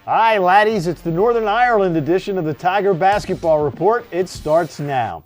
Hi, laddies. It's the Northern Ireland edition of the Tiger Basketball Report. It starts now.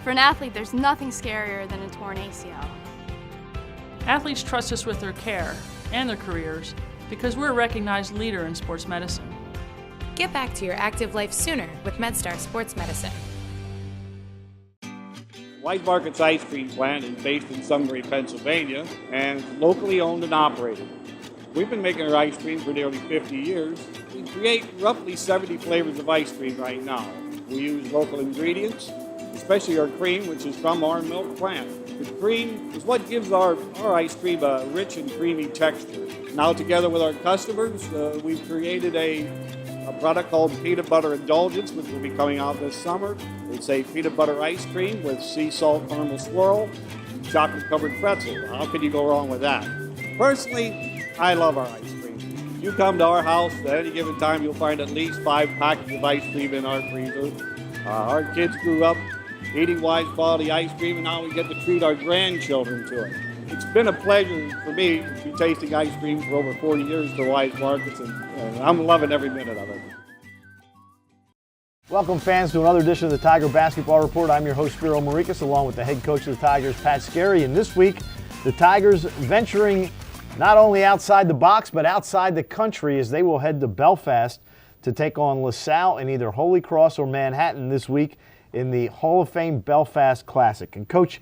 For an athlete, there's nothing scarier than a torn ACL. Athletes trust us with their care and their careers because we're a recognized leader in sports medicine. Get back to your active life sooner with MedStar Sports Medicine. Wise Market's ice cream plant is based in Sunbury, Pennsylvania, and it's locally owned and operated. We've been making our ice cream for nearly 50 years. We create roughly 70 flavors of ice cream right now. We use local ingredients, especially our cream, which is from our milk plant. The cream is what gives our ice cream a rich and creamy texture. Now, together with our customers, we've created a product called Peanut Butter Indulgence, which will be coming out this summer. It's a peanut butter ice cream with sea salt caramel swirl, chocolate-covered pretzel. How could you go wrong with that? Personally, I love our ice cream. If you come to our house at any given time, you'll find at least 5 packets of ice cream in our freezer. Our kids grew up eating Wise quality ice cream, and now we get to treat our grandchildren to it. It's been a pleasure for me to be tasting ice cream for over 40 years at the Wise Markets, and I'm loving every minute of it. Welcome, fans, to another edition of the Tiger Basketball Report. I'm your host, Spiro Morekas, along with the head coach of the Tigers, Pat Skerry. And this week, the Tigers venturing not only outside the box, but outside the country, as they will head to Belfast to take on LaSalle in either Holy Cross or Manhattan this week in the Hall of Fame Belfast Classic. And Coach,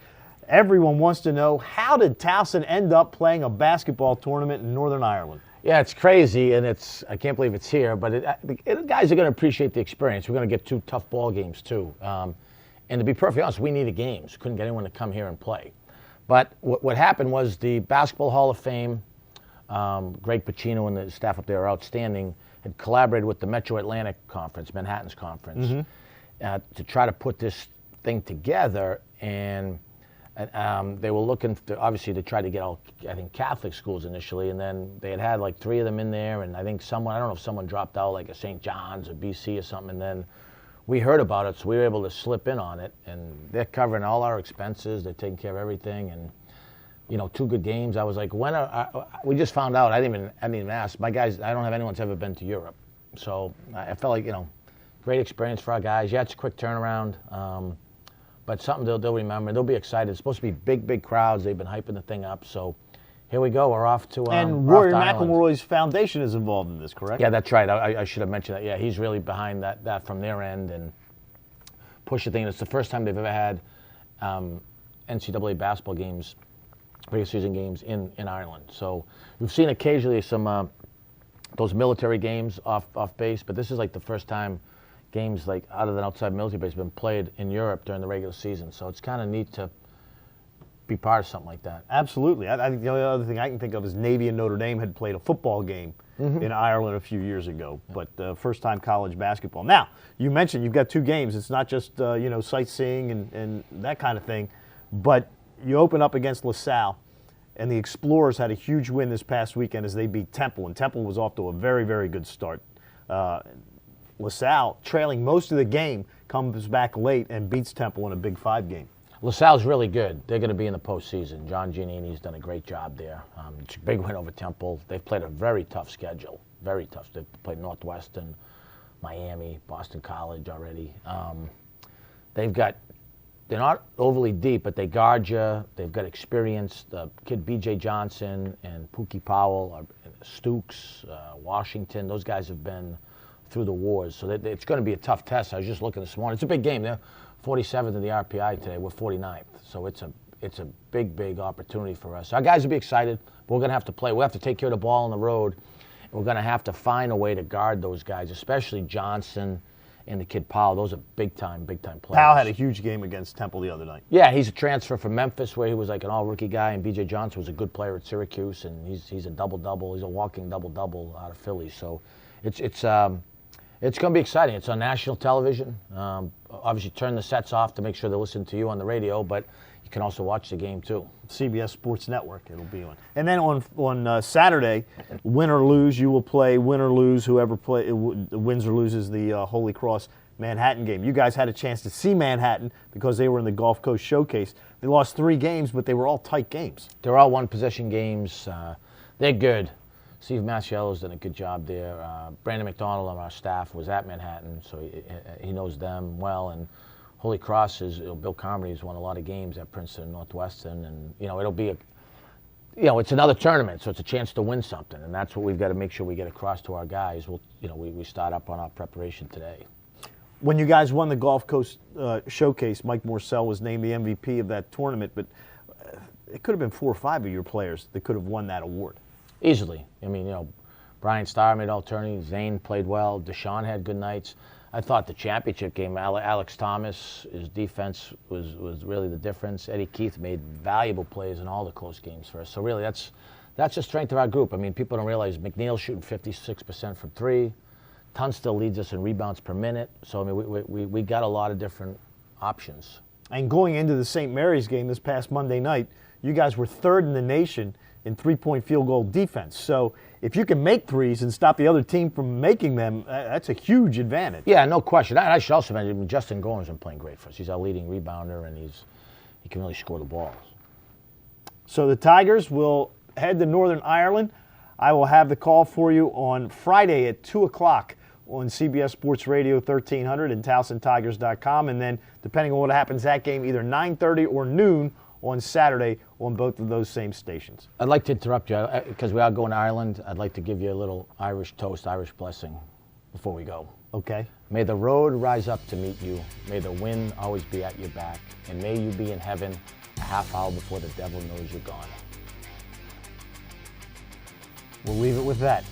everyone wants to know, how did Towson end up playing a basketball tournament in Northern Ireland? Yeah, it's crazy, and I can't believe it's here, but the guys are going to appreciate the experience. We're going to get 2 tough ball games, too. And to be perfectly honest, we needed games. Couldn't get anyone to come here and play. But what happened was the Basketball Hall of Fame, Greg Pacino and the staff up there are outstanding, had collaborated with the Metro Atlantic Conference, Manhattan's conference, to try to put this thing together, and they were looking to try to get all, I think, Catholic schools initially, and then they had like 3 of them in there, and I think I don't know if someone dropped out, like a St. John's or BC or something, and then we heard about it, so we were able to slip in on it, and they're covering all our expenses, they're taking care of everything, and 2 good games. I was like, we just found out, I didn't even ask. My guys, I don't have anyone that's ever been to Europe, so I felt like, great experience for our guys. Yeah, it's a quick turnaround, but something they'll remember. They'll be excited. It's supposed to be big crowds. They've been hyping the thing up. So here we go. We're off to and Rory McIlroy's foundation is involved in this, correct? Yeah, that's right. I should have mentioned that. Yeah, he's really behind that from their end and push the thing. It's the first time they've ever had NCAA basketball games, regular season games in Ireland. So we've seen occasionally some those military games off base, but this is like the first time games like other than outside military base have been played in Europe during the regular season. So it's kind of neat to be part of something like that. Absolutely. I think the only other thing I can think of is Navy and Notre Dame had played a football game in Ireland a few years ago, but first time college basketball. Now, you mentioned you've got 2 games. It's not just sightseeing and that kind of thing, but you open up against LaSalle, and the Explorers had a huge win this past weekend as they beat Temple, and Temple was off to a very, very good start. LaSalle, trailing most of the game, comes back late and beats Temple in a Big 5 game. LaSalle's really good. They're going to be in the postseason. John Giannini's done a great job there. It's a big win over Temple. They've played a very tough schedule, very tough. They've played Northwestern, Miami, Boston College already. They've got they're not overly deep, but they guard you. They've got experience. The kid B.J. Johnson and Pookie Powell, Stooks, Washington, those guys have been through the wars. So it's going to be a tough test. I was just looking this morning. It's a big game. They're 47th in the RPI today. We're 49th. So it's a big, big opportunity for us. Our guys will be excited. But we're going to have to play. We have to take care of the ball on the road. And we're going to have to find a way to guard those guys, especially Johnson and the kid Powell. Those are big-time players. Powell had a huge game against Temple the other night. Yeah, he's a transfer from Memphis where he was like an all-rookie guy, and B.J. Johnson was a good player at Syracuse, and he's a double-double. He's a walking double-double out of Philly. So it's going to be exciting. It's on national television. Obviously, turn the sets off to make sure they listen to you on the radio, but you can also watch the game too. CBS Sports Network it'll be on. And then on Saturday, win or lose, you will play win or lose. Whoever wins or loses the Holy Cross Manhattan game. You guys had a chance to see Manhattan because they were in the Gulf Coast Showcase. They lost 3 games, but they were all tight games. They're all one-possession games. They're good. Steve Masiello's done a good job there. Brandon McDonald on our staff was at Manhattan, so he knows them well. And Holy Cross Bill Carmody's won a lot of games at Princeton and Northwestern, and it'll be it's another tournament, so it's a chance to win something, and that's what we've got to make sure we get across to our guys. We start up on our preparation today. When you guys won the Gulf Coast Showcase, Mike Morcell was named the MVP of that tournament, but it could have been 4 or 5 of your players that could have won that award. Easily. I mean, Brian Starr made all tourney. Zane played well. Deshaun had good nights. I thought the championship game, Alex Thomas, his defense was really the difference. Eddie Keith made valuable plays in all the close games for us. So really, that's the strength of our group. I mean, people don't realize McNeil's shooting 56% from 3. Tunstall leads us in rebounds per minute. So, I mean, we got a lot of different options. And going into the St. Mary's game this past Monday night, you guys were 3rd in the nation in 3-point field goal defense. So if you can make threes and stop the other team from making them, that's a huge advantage. Yeah, no question. I should also mention Justin Gorham's been playing great for us. He's our leading rebounder, and he can really score the balls. So the Tigers will head to Northern Ireland. I will have the call for you on Friday at 2 o'clock on CBS Sports Radio 1300 and TowsonTigers.com. And then, depending on what happens that game, either 9:30 or noon on Saturday on both of those same stations. I'd like to interrupt you because we are going to Ireland. I'd like to give you a little Irish toast, Irish blessing before we go. Okay. May the road rise up to meet you. May the wind always be at your back. And may you be in heaven a half hour before the devil knows you're gone. We'll leave it with that.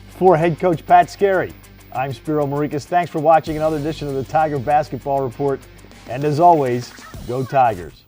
For head coach Pat Skerry, I'm Spiro Morekas. Thanks for watching another edition of the Tiger Basketball Report. And as always, go Tigers.